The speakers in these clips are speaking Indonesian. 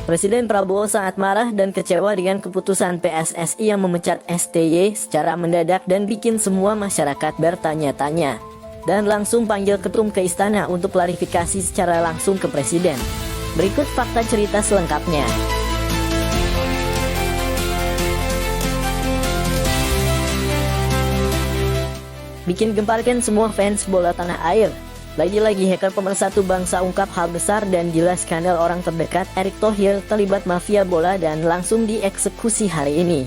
Presiden Prabowo sangat marah dan kecewa dengan keputusan PSSI yang memecat STY secara mendadak dan bikin semua masyarakat bertanya-tanya. Dan langsung panggil ketum ke istana untuk klarifikasi secara langsung ke Presiden. Berikut fakta cerita selengkapnya. Bikin gemparkan semua fans bola tanah air. Lagi-lagi hacker pemersatu bangsa ungkap hal besar dan jelas skandal orang terdekat Erick Thohir terlibat mafia bola dan langsung dieksekusi hari ini.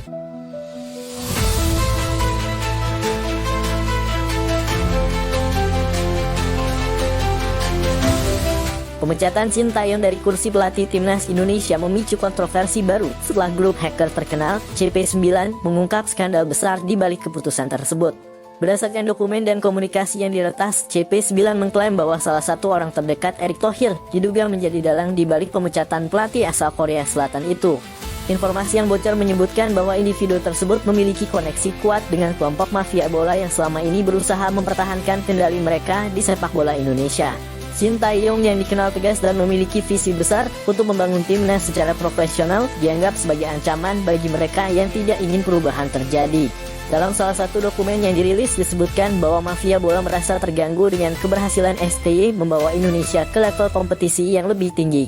Pemecatan Sintayong dari kursi pelatih timnas Indonesia memicu kontroversi baru setelah grup hacker terkenal CP9 mengungkap skandal besar di balik keputusan tersebut. Berdasarkan dokumen dan komunikasi yang diretas, CP9 mengklaim bahwa salah satu orang terdekat Erick Thohir diduga menjadi dalang di balik pemecatan pelatih asal Korea Selatan itu. Informasi yang bocor menyebutkan bahwa individu tersebut memiliki koneksi kuat dengan kelompok mafia bola yang selama ini berusaha mempertahankan kendali mereka di sepak bola Indonesia. Sintayong yang dikenal tegas dan memiliki visi besar untuk membangun timnas secara profesional dianggap sebagai ancaman bagi mereka yang tidak ingin perubahan terjadi. Dalam salah satu dokumen yang dirilis disebutkan bahwa mafia bola merasa terganggu dengan keberhasilan STY membawa Indonesia ke level kompetisi yang lebih tinggi.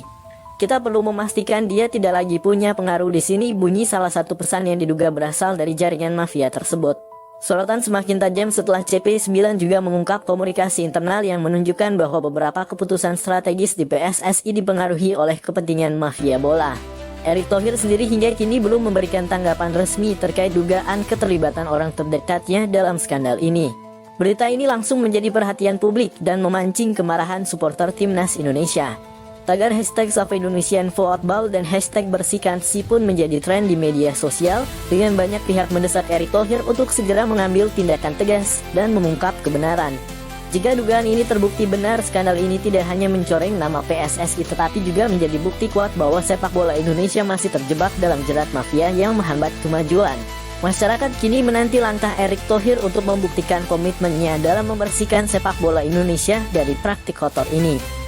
Kita perlu memastikan dia tidak lagi punya pengaruh di sini, bunyi salah satu pesan yang diduga berasal dari jaringan mafia tersebut. Sorotan semakin tajam setelah CP9 juga mengungkap komunikasi internal yang menunjukkan bahwa beberapa keputusan strategis di PSSI dipengaruhi oleh kepentingan mafia bola. Erick Thohir sendiri hingga kini belum memberikan tanggapan resmi terkait dugaan keterlibatan orang terdekatnya dalam skandal ini. Berita ini langsung menjadi perhatian publik dan memancing kemarahan supporter timnas Indonesia. Tagar hashtag #SaveIndonesianFootball dan hashtag #bersihkansi pun menjadi tren di media sosial dengan banyak pihak mendesak Erick Thohir untuk segera mengambil tindakan tegas dan mengungkap kebenaran. Jika dugaan ini terbukti benar, skandal ini tidak hanya mencoreng nama PSSI tetapi juga menjadi bukti kuat bahwa sepak bola Indonesia masih terjebak dalam jerat mafia yang menghambat kemajuan. Masyarakat kini menanti langkah Erick Thohir untuk membuktikan komitmennya dalam membersihkan sepak bola Indonesia dari praktik kotor ini.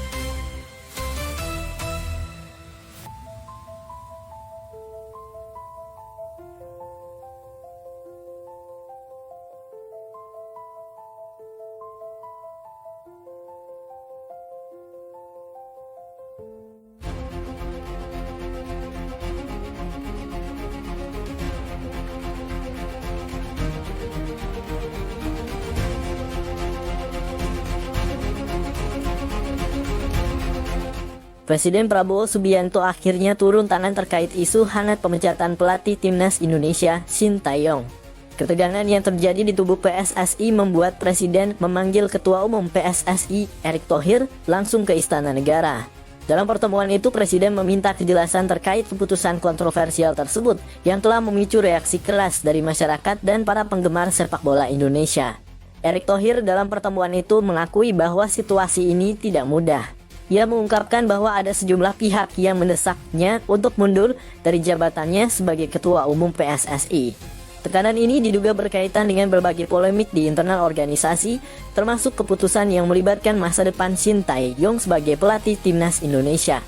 Presiden Prabowo Subianto akhirnya turun tangan terkait isu hangat pemecatan pelatih timnas Indonesia, Sintayong. Ketegangan yang terjadi di tubuh PSSI membuat Presiden memanggil Ketua Umum PSSI, Erick Thohir, langsung ke Istana Negara. Dalam pertemuan itu, Presiden meminta kejelasan terkait keputusan kontroversial tersebut yang telah memicu reaksi keras dari masyarakat dan para penggemar sepak bola Indonesia. Erick Thohir dalam pertemuan itu mengakui bahwa situasi ini tidak mudah. Ia mengungkapkan bahwa ada sejumlah pihak yang mendesaknya untuk mundur dari jabatannya sebagai Ketua Umum PSSI. Tekanan ini diduga berkaitan dengan berbagai polemik di internal organisasi, termasuk keputusan yang melibatkan masa depan Sintayong sebagai pelatih timnas Indonesia.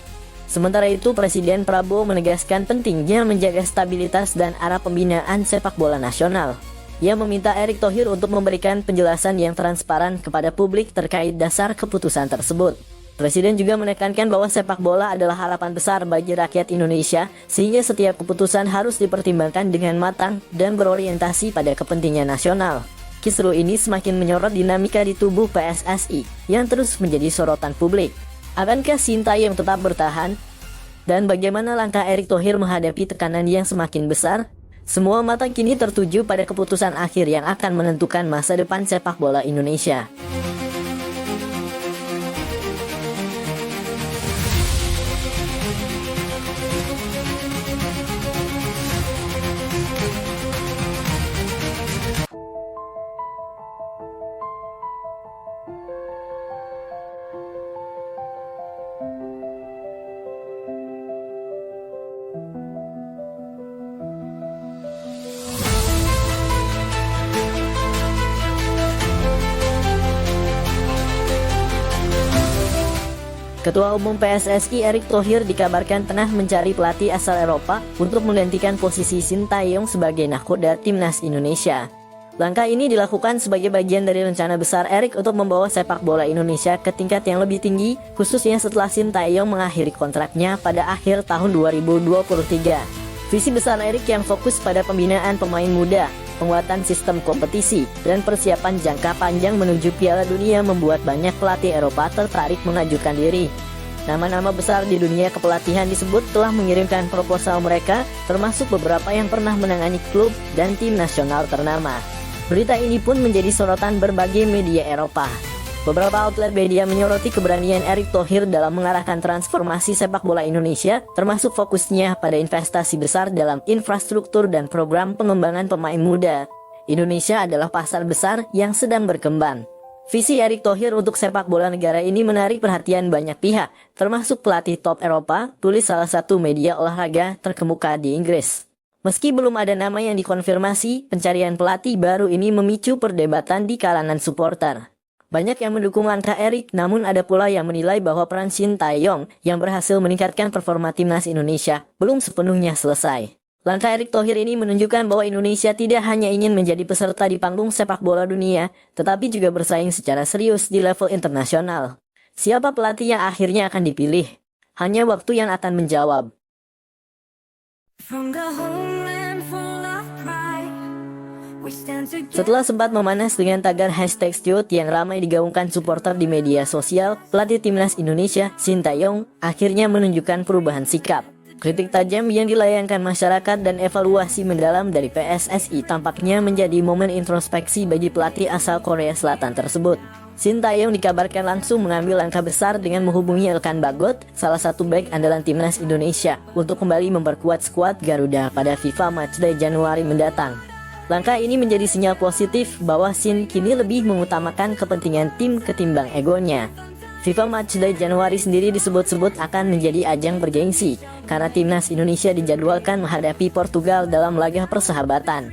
Sementara itu, Presiden Prabowo menegaskan pentingnya menjaga stabilitas dan arah pembinaan sepak bola nasional. Ia meminta Erick Thohir untuk memberikan penjelasan yang transparan kepada publik terkait dasar keputusan tersebut. Presiden juga menekankan bahwa sepak bola adalah harapan besar bagi rakyat Indonesia, sehingga setiap keputusan harus dipertimbangkan dengan matang dan berorientasi pada kepentingan nasional. Kisru ini semakin menyorot dinamika di tubuh PSSI yang terus menjadi sorotan publik. Akankah Sintayong tetap bertahan? Dan bagaimana langkah Erick Thohir menghadapi tekanan yang semakin besar? Semua mata kini tertuju pada keputusan akhir yang akan menentukan masa depan sepak bola Indonesia. Ketua Umum PSSI Erick Thohir dikabarkan tengah mencari pelatih asal Eropa untuk menggantikan posisi Sintayong sebagai nahkoda timnas Indonesia. Langkah ini dilakukan sebagai bagian dari rencana besar Erick untuk membawa sepak bola Indonesia ke tingkat yang lebih tinggi, khususnya setelah Sintayong mengakhiri kontraknya pada akhir tahun 2023. Visi besar Erick yang fokus pada pembinaan pemain muda, penguatan sistem kompetisi, dan persiapan jangka panjang menuju Piala Dunia membuat banyak pelatih Eropa tertarik mengajukan diri. Nama-nama besar di dunia kepelatihan disebut telah mengirimkan proposal mereka, termasuk beberapa yang pernah menangani klub dan tim nasional ternama. Berita ini pun menjadi sorotan berbagai media Eropa. Beberapa outlet media menyoroti keberanian Erick Thohir dalam mengarahkan transformasi sepak bola Indonesia, termasuk fokusnya pada investasi besar dalam infrastruktur dan program pengembangan pemain muda. Indonesia adalah pasar besar yang sedang berkembang. Visi Erick Thohir untuk sepak bola negara ini menarik perhatian banyak pihak, termasuk pelatih top Eropa, tulis salah satu media olahraga terkemuka di Inggris. Meski belum ada nama yang dikonfirmasi, pencarian pelatih baru ini memicu perdebatan di kalangan supporter. Banyak yang mendukung langkah Erick, namun ada pula yang menilai bahwa peran Sintayong yang berhasil meningkatkan performa timnas Indonesia belum sepenuhnya selesai. Langkah Erick Thohir ini menunjukkan bahwa Indonesia tidak hanya ingin menjadi peserta di panggung sepak bola dunia, tetapi juga bersaing secara serius di level internasional. Siapa pelatih yang akhirnya akan dipilih? Hanya waktu yang akan menjawab. Setelah sempat memanas dengan tagar #Stewart yang ramai digaungkan supporter di media sosial, pelatih timnas Indonesia, Sintayong, akhirnya menunjukkan perubahan sikap. Kritik tajam yang dilayangkan masyarakat dan evaluasi mendalam dari PSSI tampaknya menjadi momen introspeksi bagi pelatih asal Korea Selatan tersebut. Sintayong dikabarkan langsung mengambil langkah besar dengan menghubungi Elkan Bagot, salah satu bek andalan timnas Indonesia, untuk kembali memperkuat skuad Garuda pada FIFA Matchday Januari mendatang. Langkah ini menjadi sinyal positif bahwa Sin kini lebih mengutamakan kepentingan tim ketimbang egonya. FIFA Matchday Januari sendiri disebut-sebut akan menjadi ajang bergengsi, karena timnas Indonesia dijadwalkan menghadapi Portugal dalam laga persahabatan.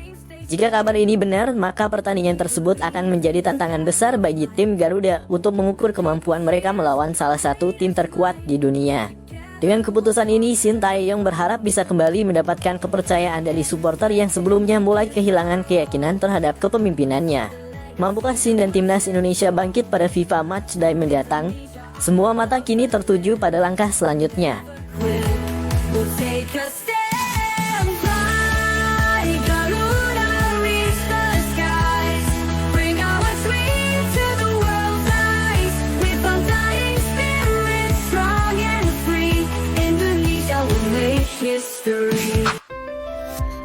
Jika kabar ini benar, maka pertandingan tersebut akan menjadi tantangan besar bagi tim Garuda untuk mengukur kemampuan mereka melawan salah satu tim terkuat di dunia. Dengan keputusan ini, Sintayong berharap bisa kembali mendapatkan kepercayaan dari supporter yang sebelumnya mulai kehilangan keyakinan terhadap kepemimpinannya. Mampukah Sin dan timnas Indonesia bangkit pada FIFA Matchday mendatang? Semua mata kini tertuju pada langkah selanjutnya.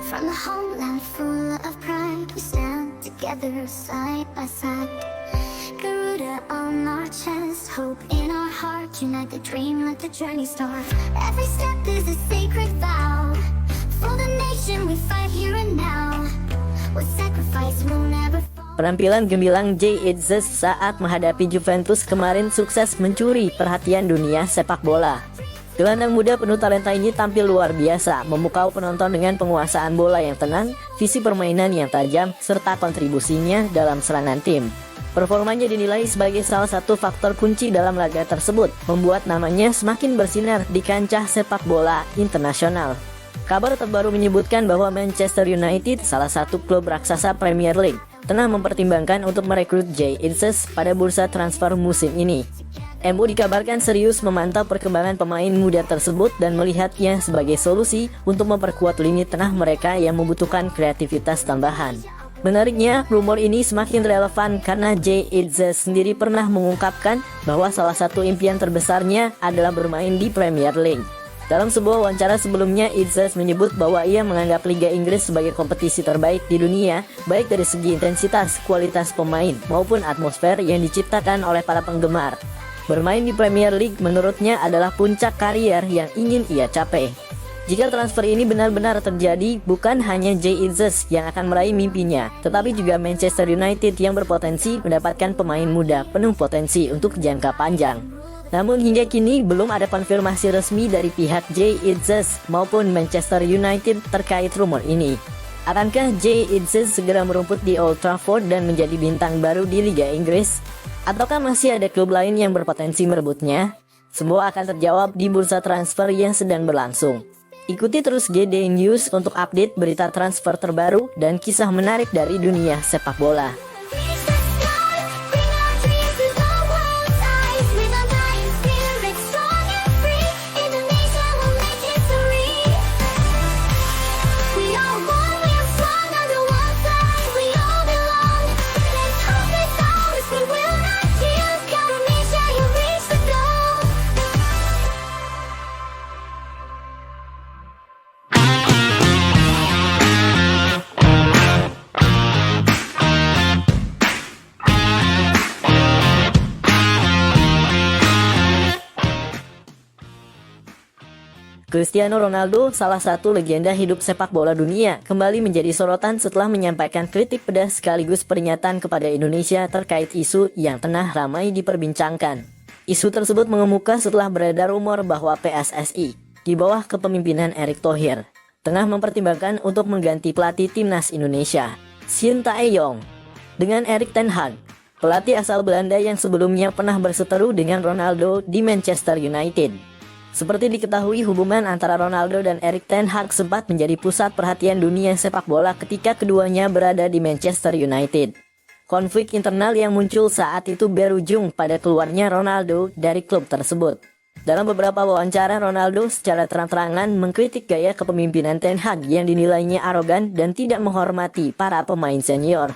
From the homeland full of pride, we stand together side by side. Garuda on our chest, hope in our heart, unite the dream, let the journey start. Every step is a sacred vow, for the nation we fight here and now. With sacrifice we'll never fall. Penampilan gemilang Jay Itzes saat menghadapi Juventus kemarin sukses mencuri perhatian dunia sepak bola. Gelandang muda penuh talenta ini tampil luar biasa, memukau penonton dengan penguasaan bola yang tenang, visi permainan yang tajam, serta kontribusinya dalam serangan tim. Performanya dinilai sebagai salah satu faktor kunci dalam laga tersebut, membuat namanya semakin bersinar di kancah sepak bola internasional. Kabar terbaru menyebutkan bahwa Manchester United, salah satu klub raksasa Premier League, tengah mempertimbangkan untuk merekrut Jay Itzes pada bursa transfer musim ini. MU dikabarkan serius memantau perkembangan pemain muda tersebut dan melihatnya sebagai solusi untuk memperkuat lini tengah mereka yang membutuhkan kreativitas tambahan. Menariknya, rumor ini semakin relevan karena Jay Itzes sendiri pernah mengungkapkan bahwa salah satu impian terbesarnya adalah bermain di Premier League. Dalam sebuah wawancara sebelumnya, Itzes menyebut bahwa ia menganggap Liga Inggris sebagai kompetisi terbaik di dunia, baik dari segi intensitas, kualitas pemain, maupun atmosfer yang diciptakan oleh para penggemar. Bermain di Premier League menurutnya adalah puncak karier yang ingin ia capai. Jika transfer ini benar-benar terjadi, bukan hanya Jay Itzes yang akan meraih mimpinya, tetapi juga Manchester United yang berpotensi mendapatkan pemain muda penuh potensi untuk jangka panjang. Namun hingga kini belum ada konfirmasi resmi dari pihak Jay Itzes maupun Manchester United terkait rumor ini. Akankah Jay Itzes segera merumput di Old Trafford dan menjadi bintang baru di Liga Inggris? Ataukah masih ada klub lain yang berpotensi merebutnya? Semua akan terjawab di bursa transfer yang sedang berlangsung. Ikuti terus GD News untuk update berita transfer terbaru dan kisah menarik dari dunia sepak bola. Cristiano Ronaldo, salah satu legenda hidup sepak bola dunia, kembali menjadi sorotan setelah menyampaikan kritik pedas sekaligus peringatan kepada Indonesia terkait isu yang tengah ramai diperbincangkan. Isu tersebut mengemuka setelah beredar rumor bahwa PSSI, di bawah kepemimpinan Erick Thohir, tengah mempertimbangkan untuk mengganti pelatih timnas Indonesia, Shin Tae-yong, dengan Erik ten Hag, pelatih asal Belanda yang sebelumnya pernah berseteru dengan Ronaldo di Manchester United. Seperti diketahui, hubungan antara Ronaldo dan Erik ten Hag sempat menjadi pusat perhatian dunia sepak bola ketika keduanya berada di Manchester United. Konflik internal yang muncul saat itu berujung pada keluarnya Ronaldo dari klub tersebut. Dalam beberapa wawancara, Ronaldo secara terang-terangan mengkritik gaya kepemimpinan ten Hag yang dinilainya arogan dan tidak menghormati para pemain senior.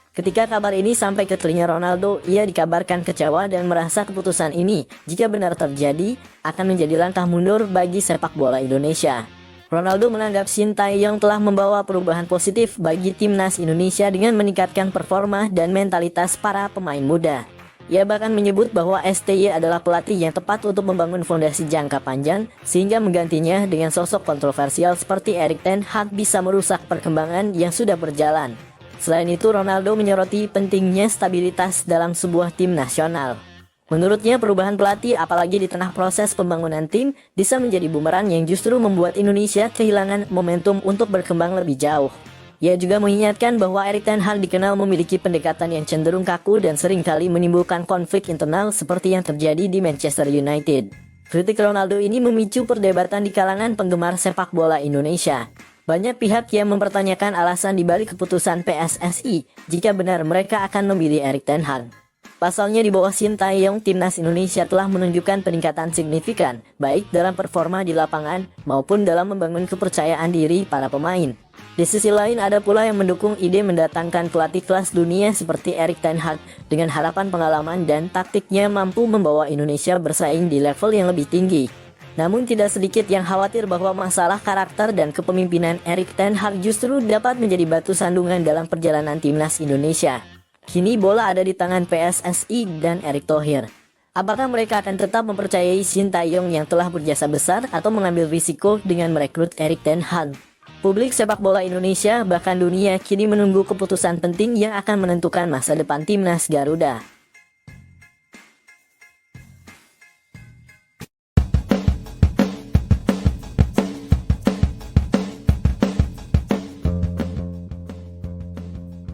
Ketika kabar ini sampai ke telinga Ronaldo, ia dikabarkan kecewa dan merasa keputusan ini, jika benar terjadi, akan menjadi langkah mundur bagi sepak bola Indonesia. Ronaldo menganggap Shin Tae-yong telah membawa perubahan positif bagi timnas Indonesia dengan meningkatkan performa dan mentalitas para pemain muda. Ia bahkan menyebut bahwa STY adalah pelatih yang tepat untuk membangun fondasi jangka panjang, sehingga menggantinya dengan sosok kontroversial seperti Erik ten Hag bisa merusak perkembangan yang sudah berjalan. Selain itu, Ronaldo menyoroti pentingnya stabilitas dalam sebuah tim nasional. Menurutnya, perubahan pelatih apalagi di tengah proses pembangunan tim bisa menjadi bumerang yang justru membuat Indonesia kehilangan momentum untuk berkembang lebih jauh. Ia juga mengingatkan bahwa Erik ten Hag dikenal memiliki pendekatan yang cenderung kaku dan seringkali menimbulkan konflik internal seperti yang terjadi di Manchester United. Kritik Ronaldo ini memicu perdebatan di kalangan penggemar sepak bola Indonesia. Banyak pihak yang mempertanyakan alasan dibalik keputusan PSSI jika benar mereka akan memilih Erik ten Hag. Pasalnya, di bawah Shin Tae-yong, timnas Indonesia telah menunjukkan peningkatan signifikan, baik dalam performa di lapangan maupun dalam membangun kepercayaan diri para pemain. Di sisi lain, ada pula yang mendukung ide mendatangkan pelatih kelas dunia seperti Erik ten Hag dengan harapan pengalaman dan taktiknya mampu membawa Indonesia bersaing di level yang lebih tinggi. Namun tidak sedikit yang khawatir bahwa masalah karakter dan kepemimpinan Erik ten Hag justru dapat menjadi batu sandungan dalam perjalanan timnas Indonesia. Kini bola ada di tangan PSSI dan Erick Thohir. Apakah mereka akan tetap mempercayai Shin Tae-yong yang telah berjasa besar atau mengambil risiko dengan merekrut Erik ten Hag? Publik sepak bola Indonesia bahkan dunia kini menunggu keputusan penting yang akan menentukan masa depan timnas Garuda.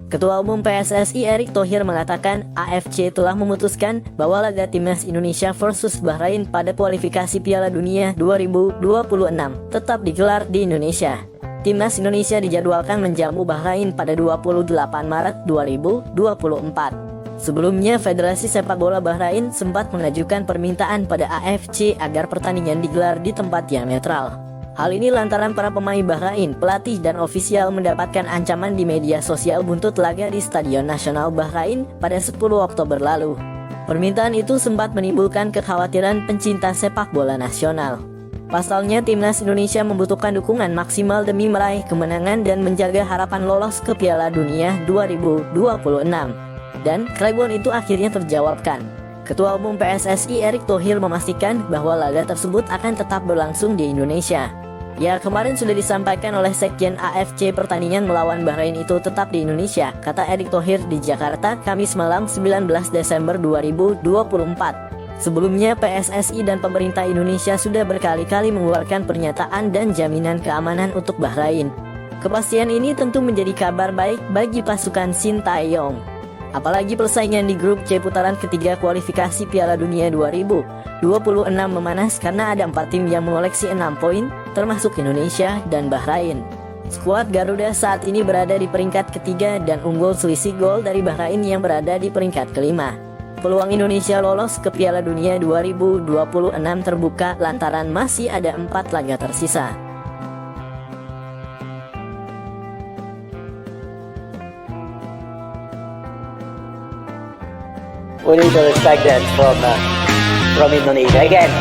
Ketua Umum PSSI Erick Thohir mengatakan AFC telah memutuskan bahwa laga timnas Indonesia versus Bahrain pada kualifikasi Piala Dunia 2026 tetap digelar di Indonesia. Timnas Indonesia dijadwalkan menjamu Bahrain pada 28 Maret 2024. Sebelumnya, Federasi Sepak Bola Bahrain sempat mengajukan permintaan pada AFC agar pertandingan digelar di tempat yang netral. Hal ini lantaran para pemain Bahrain, pelatih dan ofisial mendapatkan ancaman di media sosial buntut laga di Stadion Nasional Bahrain pada 10 Oktober lalu. Permintaan itu sempat menimbulkan kekhawatiran pencinta sepak bola nasional. Pasalnya, timnas Indonesia membutuhkan dukungan maksimal demi meraih kemenangan dan menjaga harapan lolos ke Piala Dunia 2026. Dan keraguan itu akhirnya terjawabkan. Ketua Umum PSSI Erick Thohir memastikan bahwa laga tersebut akan tetap berlangsung di Indonesia. Ya, kemarin sudah disampaikan oleh Sekjen AFC pertandingan melawan Bahrain itu tetap di Indonesia, kata Erick Thohir di Jakarta, Kamis malam 19 Desember 2024. Sebelumnya, PSSI dan pemerintah Indonesia sudah berkali-kali mengeluarkan pernyataan dan jaminan keamanan untuk Bahrain. Kepastian ini tentu menjadi kabar baik bagi pasukan Shin Tae-yong. Apalagi persaingan di grup C putaran ketiga kualifikasi Piala Dunia 2026 memanas karena ada 4 tim yang mengoleksi 6 poin, termasuk Indonesia dan Bahrain. Skuad Garuda saat ini berada di peringkat ketiga dan unggul selisih gol dari Bahrain yang berada di peringkat kelima. Peluang Indonesia lolos ke Piala Dunia 2026 terbuka lantaran masih ada 4 laga tersisa. We need to respect that from Indonesia again.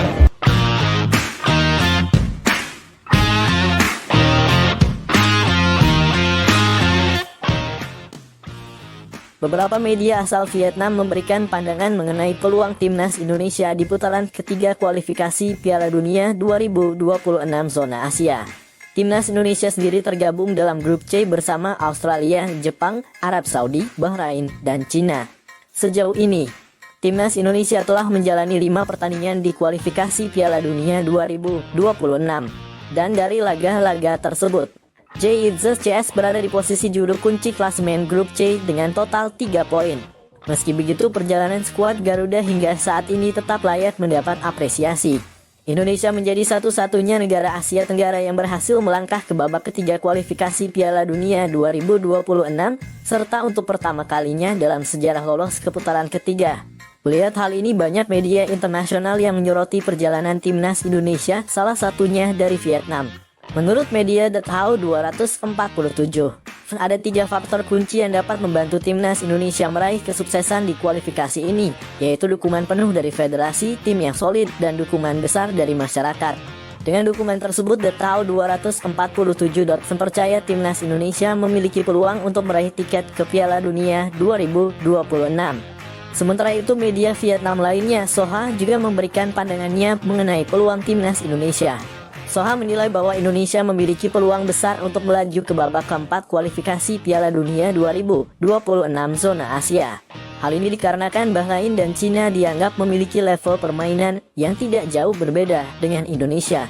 Beberapa media asal Vietnam memberikan pandangan mengenai peluang timnas Indonesia di putaran ketiga kualifikasi Piala Dunia 2026 zona Asia. Timnas Indonesia sendiri tergabung dalam grup C bersama Australia, Jepang, Arab Saudi, Bahrain, dan Cina. Sejauh ini, timnas Indonesia telah menjalani 5 pertandingan di kualifikasi Piala Dunia 2026. Dan dari laga-laga tersebut, JITZES CS berada di posisi juru kunci klasemen grup C dengan total 3 poin. Meski begitu, perjalanan skuad Garuda hingga saat ini tetap layak mendapat apresiasi. Indonesia menjadi satu-satunya negara Asia Tenggara yang berhasil melangkah ke babak ketiga kualifikasi Piala Dunia 2026, serta untuk pertama kalinya dalam sejarah lolos ke putaran ketiga. Melihat hal ini, banyak media internasional yang menyoroti perjalanan timnas Indonesia, salah satunya dari Vietnam. Menurut media The Tao 247, ada 3 faktor kunci yang dapat membantu timnas Indonesia meraih kesuksesan di kualifikasi ini, yaitu dukungan penuh dari federasi, tim yang solid, dan dukungan besar dari masyarakat. Dengan dukungan tersebut, The Tao 247 percaya timnas Indonesia memiliki peluang untuk meraih tiket ke Piala Dunia 2026. Sementara itu, media Vietnam lainnya, Soha, juga memberikan pandangannya mengenai peluang timnas Indonesia. Soha menilai bahwa Indonesia memiliki peluang besar untuk melaju ke babak keempat kualifikasi Piala Dunia 2026 zona Asia. Hal ini dikarenakan Bahrain dan Cina dianggap memiliki level permainan yang tidak jauh berbeda dengan Indonesia.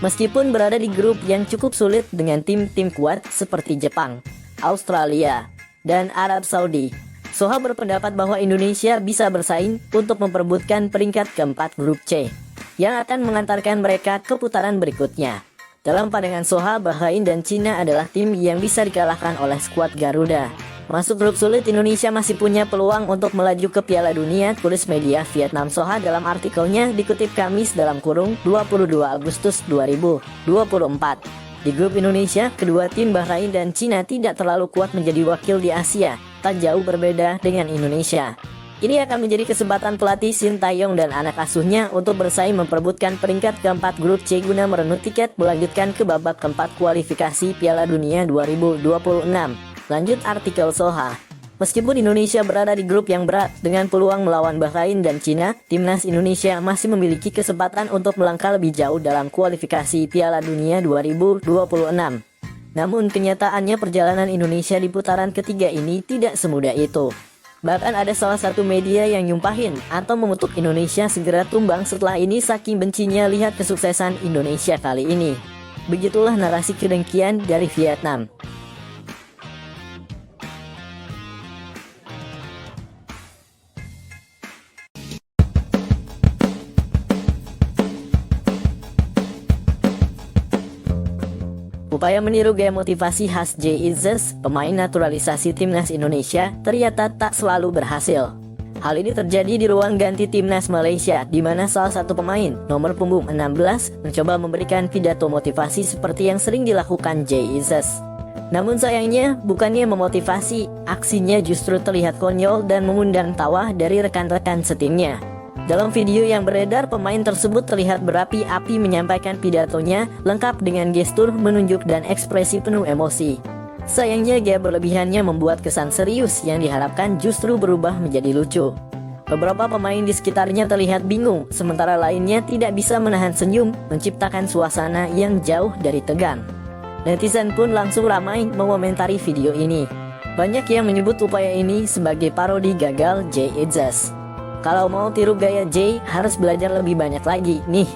Meskipun berada di grup yang cukup sulit dengan tim-tim kuat seperti Jepang, Australia, dan Arab Saudi, Soha berpendapat bahwa Indonesia bisa bersaing untuk memperebutkan peringkat keempat grup C, yang akan mengantarkan mereka ke putaran berikutnya. Dalam pandangan Soha, Bahrain dan Cina adalah tim yang bisa dikalahkan oleh skuad Garuda. Masuk grup sulit, Indonesia masih punya peluang untuk melaju ke Piala Dunia, tulis media Vietnam Soha dalam artikelnya dikutip Kamis (22 Agustus 2024). Di grup Indonesia, kedua tim Bahrain dan Cina tidak terlalu kuat menjadi wakil di Asia, tak jauh berbeda dengan Indonesia. Ini akan menjadi kesempatan pelatih Sintayong dan anak asuhnya untuk bersaing memperebutkan peringkat keempat grup C guna merebut tiket melanjutkan ke babak keempat kualifikasi Piala Dunia 2026. Lanjut artikel Soha. Meskipun Indonesia berada di grup yang berat dengan peluang melawan Bahrain dan Cina, timnas Indonesia masih memiliki kesempatan untuk melangkah lebih jauh dalam kualifikasi Piala Dunia 2026. Namun kenyataannya perjalanan Indonesia di putaran ketiga ini tidak semudah itu. Bahkan ada salah satu media yang nyumpahin atau mengutuk Indonesia segera tumbang setelah ini saking bencinya lihat kesuksesan Indonesia kali ini. Begitulah narasi kedengkian dari Vietnam. Upaya meniru gaya motivasi khas JITZES, pemain naturalisasi timnas Indonesia, ternyata tak selalu berhasil. Hal ini terjadi di ruang ganti timnas Malaysia, di mana salah satu pemain, nomor punggung 16, mencoba memberikan pidato motivasi seperti yang sering dilakukan JITZES. Namun sayangnya, bukannya memotivasi, aksinya justru terlihat konyol dan mengundang tawa dari rekan-rekan setimnya. Dalam video yang beredar, pemain tersebut terlihat berapi-api menyampaikan pidatonya, lengkap dengan gestur, menunjuk, dan ekspresi penuh emosi. Sayangnya, gaya berlebihannya membuat kesan serius yang diharapkan justru berubah menjadi lucu. Beberapa pemain di sekitarnya terlihat bingung, sementara lainnya tidak bisa menahan senyum, menciptakan suasana yang jauh dari tegang. Netizen pun langsung ramai mengomentari video ini. Banyak yang menyebut upaya ini sebagai parodi gagal JITZES. Kalau mau tiru gaya J, harus belajar lebih banyak lagi, nih,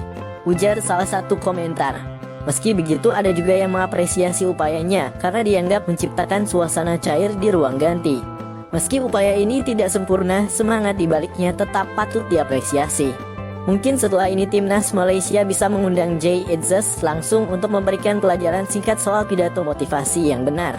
ujar salah satu komentar. Meski begitu, ada juga yang mengapresiasi upayanya karena dianggap menciptakan suasana cair di ruang ganti. Meski upaya ini tidak sempurna, semangat di baliknya tetap patut diapresiasi. Mungkin setelah ini timnas Malaysia bisa mengundang Jay Itzes langsung untuk memberikan pelajaran singkat soal pidato motivasi yang benar.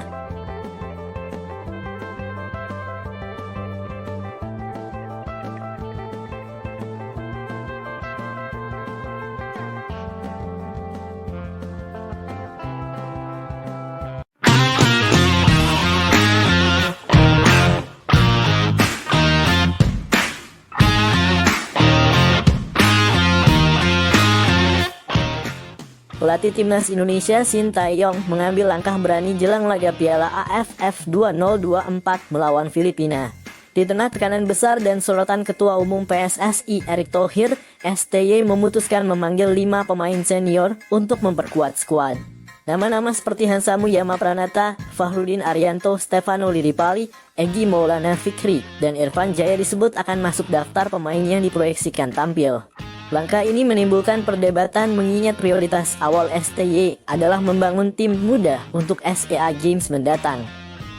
Pelatih timnas Indonesia Shin Tae-yong mengambil langkah berani jelang laga Piala AFF 2024 melawan Filipina. Di tengah tekanan besar dan sorotan Ketua Umum PSSI Erick Thohir, STY memutuskan memanggil 5 pemain senior untuk memperkuat skuad. Nama-nama seperti Hansa Muyama Pranata, Fahrudin Arianto, Stefano Lillipali, Egy Maulana Fikri, dan Irfan Jaya disebut akan masuk daftar pemain yang diproyeksikan tampil. Langkah ini menimbulkan perdebatan mengingat prioritas awal STY adalah membangun tim muda untuk SEA Games mendatang.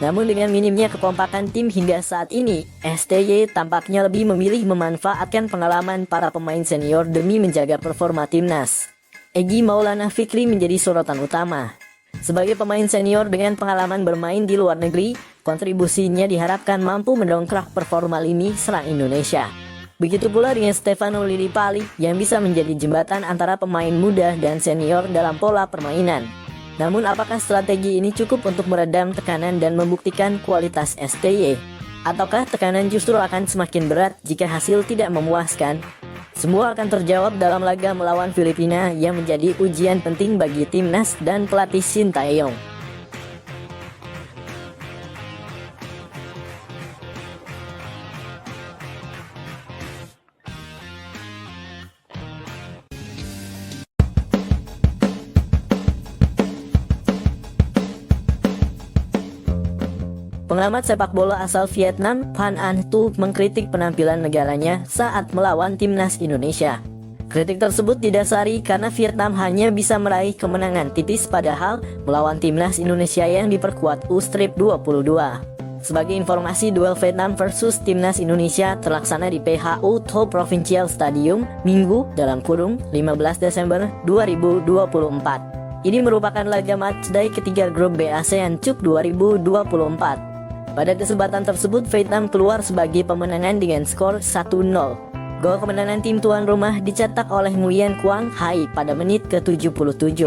Namun dengan minimnya kekompakan tim hingga saat ini, STY tampaknya lebih memilih memanfaatkan pengalaman para pemain senior demi menjaga performa timnas. Egy Maulana Fikri menjadi sorotan utama. Sebagai pemain senior dengan pengalaman bermain di luar negeri, kontribusinya diharapkan mampu mendongkrak performa lini serang Indonesia. Begitu pula dengan Stefano Lillipali yang bisa menjadi jembatan antara pemain muda dan senior dalam pola permainan. Namun apakah strategi ini cukup untuk meredam tekanan dan membuktikan kualitas STY? Ataukah tekanan justru akan semakin berat jika hasil tidak memuaskan? Semua akan terjawab dalam laga melawan Filipina yang menjadi ujian penting bagi timnas dan pelatih Shin Tae-yong. Pengamat sepak bola asal Vietnam, Phan Anh Tu, mengkritik penampilan negaranya saat melawan timnas Indonesia. Kritik tersebut didasari karena Vietnam hanya bisa meraih kemenangan tipis padahal melawan timnas Indonesia yang diperkuat U-22. Sebagai informasi, duel Vietnam versus timnas Indonesia terlaksana di PHU Tho Provincial Stadium Minggu (15 Desember 2024). Ini merupakan laga matchday ketiga grup B ASEAN Cup 2024. Pada kesempatan tersebut, Vietnam keluar sebagai pemenangan dengan skor 1-0. Gol kemenangan tim tuan rumah dicetak oleh Nguyen Quang Hai pada menit ke-77.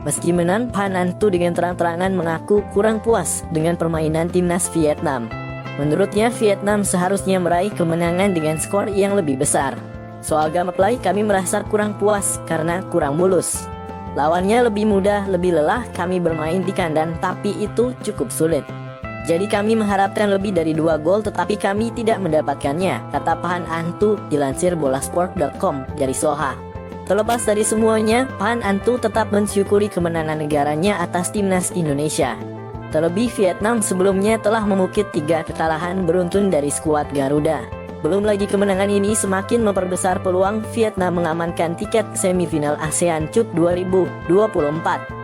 Meski menang, Phan Anh Tu dengan terang-terangan mengaku kurang puas dengan permainan timnas Vietnam. Menurutnya, Vietnam seharusnya meraih kemenangan dengan skor yang lebih besar. Soal gameplay, kami merasa kurang puas karena kurang mulus. Lawannya lebih mudah, lebih lelah, kami bermain di kandang tapi itu cukup sulit. Jadi kami mengharapkan lebih dari 2 gol tetapi kami tidak mendapatkannya, kata Phan Anh Tu dilansir bolasport.com dari Soha. Terlepas dari semuanya, Phan Anh Tu tetap mensyukuri kemenangan negaranya atas timnas Indonesia. Terlebih Vietnam sebelumnya telah memukit 3 kekalahan beruntun dari skuad Garuda. Belum lagi kemenangan ini semakin memperbesar peluang Vietnam mengamankan tiket semifinal ASEAN Cup 2024.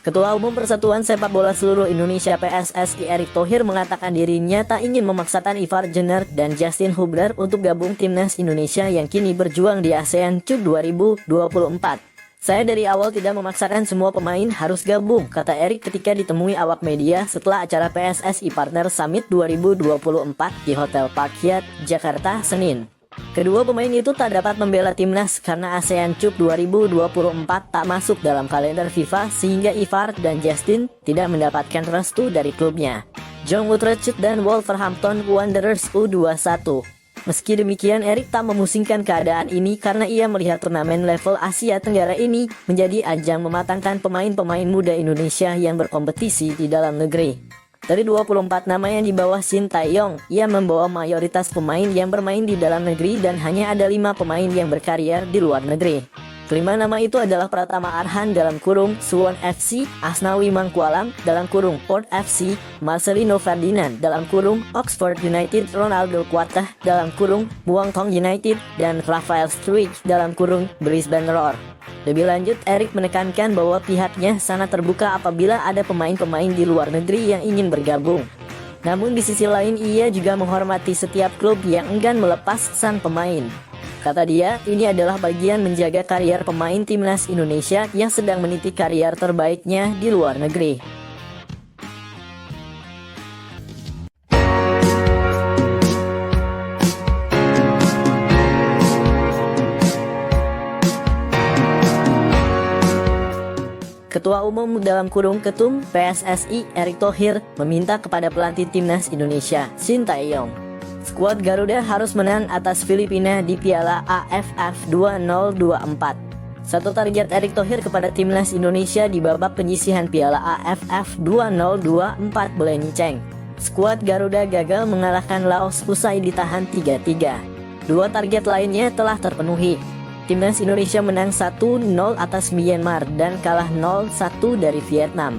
Ketua Umum Persatuan Sepak Bola Seluruh Indonesia PSSI Erick Thohir mengatakan dirinya tak ingin memaksakan Ivar Jenner dan Justin Hubner untuk gabung timnas Indonesia yang kini berjuang di ASEAN Cup 2024. Saya dari awal tidak memaksakan semua pemain harus gabung, kata Erick ketika ditemui awak media setelah acara PSSI Partner Summit 2024 di Hotel Park Hyatt, Jakarta, Senin. Kedua pemain itu tak dapat membela timnas karena ASEAN Cup 2024 tak masuk dalam kalender FIFA sehingga Ivar dan Justin tidak mendapatkan restu dari klubnya, Jong Utrecht dan Wolverhampton Wanderers U21. Meski demikian, Erick tak memusingkan keadaan ini karena ia melihat turnamen level Asia Tenggara ini menjadi ajang mematangkan pemain-pemain muda Indonesia yang berkompetisi di dalam negeri. Dari 24 nama yang dibawa Shin Tae-yong, ia membawa mayoritas pemain yang bermain di dalam negeri dan hanya ada 5 pemain yang berkarier di luar negeri. Kelima nama itu adalah Pratama Arhan dalam kurung Suwon FC, Asnawi Mangkualam dalam kurung Port FC, Marcelino Ferdinand dalam kurung Oxford United, Ronaldo Kuatah dalam kurung Muangthong United, dan Rafael Struijk dalam kurung Brisbane Roar. Lebih lanjut, Erik menekankan bahwa pihaknya sangat terbuka apabila ada pemain-pemain di luar negeri yang ingin bergabung. Namun di sisi lain ia juga menghormati setiap klub yang enggan melepas sang pemain. Kata dia, ini adalah bagian menjaga karier pemain timnas Indonesia yang sedang meniti karier terbaiknya di luar negeri. Ketua Umum dalam kurung Ketum PSSI Erick Thohir meminta kepada pelatih timnas Indonesia Shin Tae-yong, skuad Garuda harus menang atas Filipina di Piala AFF 2024. Satu target Erick Thohir kepada timnas Indonesia di babak penyisihan Piala AFF 2024 Belenceng. Skuad Garuda gagal mengalahkan Laos usai ditahan 3-3. Dua target lainnya telah terpenuhi. Timnas Indonesia menang 1-0 atas Myanmar dan kalah 0-1 dari Vietnam.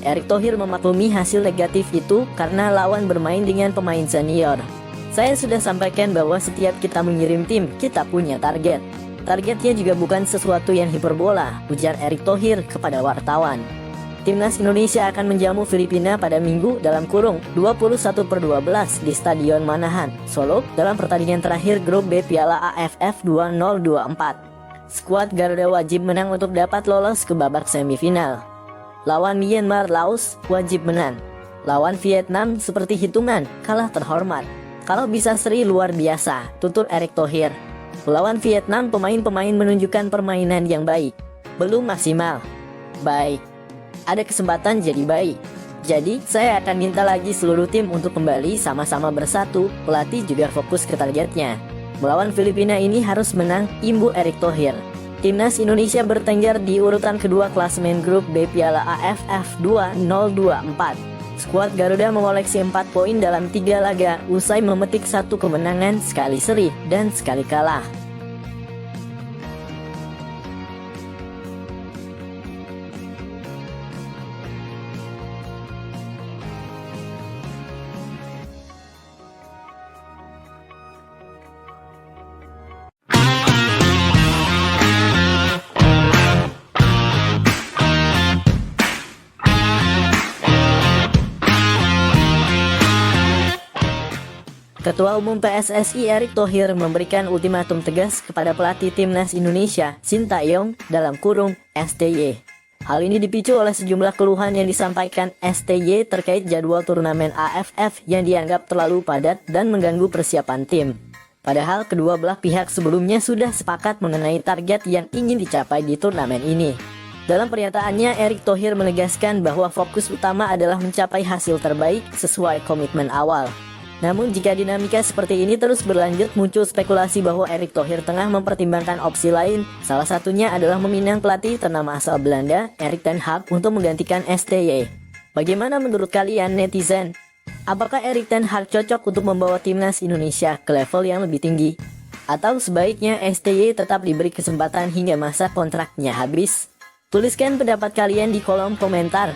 Erick Thohir memaklumi hasil negatif itu karena lawan bermain dengan pemain senior. Saya sudah sampaikan bahwa setiap kita mengirim tim, kita punya target. Targetnya juga bukan sesuatu yang hiperbola, ujar Erick Thohir kepada wartawan. Timnas Indonesia akan menjamu Filipina pada Minggu dalam kurung 21/12 di Stadion Manahan, Solo dalam pertandingan terakhir grup B Piala AFF 2024. Skuad Garuda wajib menang untuk dapat lolos ke babak semifinal. Lawan Myanmar, Laos wajib menang. Lawan Vietnam seperti hitungan, kalah terhormat. Kalau bisa seri luar biasa, tutur Erick Thohir. Lawan Vietnam pemain-pemain menunjukkan permainan yang baik. Belum maksimal. Baik. Ada kesempatan jadi baik. Jadi saya akan minta lagi seluruh tim untuk kembali sama-sama bersatu. Pelatih juga fokus ke targetnya. Melawan Filipina ini harus menang, imbu Erick Thohir. Timnas Indonesia bertengger di urutan kedua klasemen grup B Piala AFF 2024. Skuad Garuda mengoleksi 4 poin dalam 3 laga usai memetik 1 kemenangan, sekali seri dan sekali kalah. Ketua Umum PSSI Erick Thohir memberikan ultimatum tegas kepada pelatih timnas Indonesia Shin Tae-yong dalam kurung STY. Hal ini dipicu oleh sejumlah keluhan yang disampaikan STY terkait jadwal turnamen AFF yang dianggap terlalu padat dan mengganggu persiapan tim. Padahal kedua belah pihak sebelumnya sudah sepakat mengenai target yang ingin dicapai di turnamen ini. Dalam pernyataannya, Erick Thohir menegaskan bahwa fokus utama adalah mencapai hasil terbaik sesuai komitmen awal. Namun jika dinamika seperti ini terus berlanjut, muncul spekulasi bahwa Erick Thohir tengah mempertimbangkan opsi lain. Salah satunya adalah meminang pelatih ternama asal Belanda, Erik ten Hag, untuk menggantikan STY. Bagaimana menurut kalian netizen? Apakah Erik ten Hag cocok untuk membawa timnas Indonesia ke level yang lebih tinggi? Atau sebaiknya STY tetap diberi kesempatan hingga masa kontraknya habis? Tuliskan pendapat kalian di kolom komentar.